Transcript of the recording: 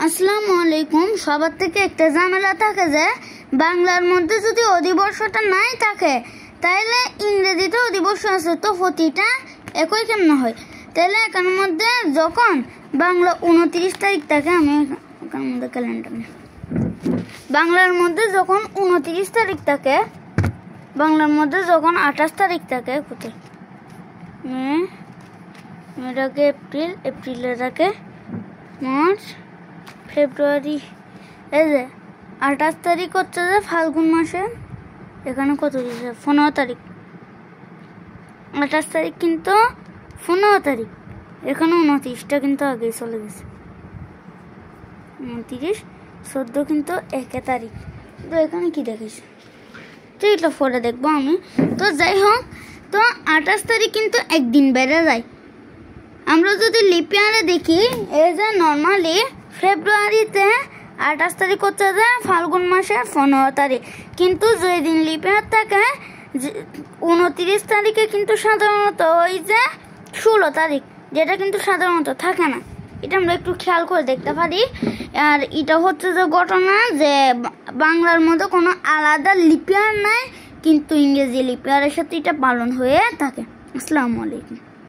আসসালামু আলাইকুম। সবার থেকে একটা ঝামেলা থাকে যে বাংলার মধ্যে যদি অধিবর্ষটা নাই থাকে তাহলে ইংরেজিতে অধিবর্ষ আছে, তো প্রতিটা একই কেমন হয়। তাহলে এখানের মধ্যে যখন বাংলা 29 তারিখ থাকে, আমি এখানের মধ্যে ক্যালেন্ডার নেই, বাংলার মধ্যে যখন 29 তারিখ থাকে, বাংলার মধ্যে যখন 28 তারিখ থাকে, কোথায় মেটাকে এপ্রিল, এপ্রিলে থাকে মার্চ, ফেব্রুয়ারি, এই যে 28 তারিখ হচ্ছে যে ফাল্গুন মাসে, এখানে কত দিয়েছে 15 তারিখ, 28 তারিখ কিন্তু 15 তারিখ, এখানে 29টা কিন্তু আগেই চলে গেছে, 29, 14 কিন্তু 1 তারিখ। তো এখানে কি দেখেছি, তো এটা পরে দেখবো আমি। তো যাই হোক, তো 28 তারিখ কিন্তু একদিন বেড়ে যায়। আমরা যদি লিপ ইয়ারে দেখি, এই যে নর্মালি ফেব্রুয়ারিতে 28 তারিখ হচ্ছে যে ফাল্গুন মাসের 15 তারিখ, কিন্তু যেদিন লিপ ইয়ার থাকে 29 তারিখে কিন্তু সাধারণত ওই যে 16 তারিখ, যেটা কিন্তু সাধারণত থাকে না। এটা আমরা একটু খেয়াল করে দেখতে পারি। আর এটা হচ্ছে যে ঘটনা যে বাংলার মধ্যে কোনো আলাদা লিপ ইয়ার নাই, কিন্তু ইংরেজি লিপ ইয়ারের সাথে এটা পালন হয়ে থাকে। আসসালামু আলাইকুম।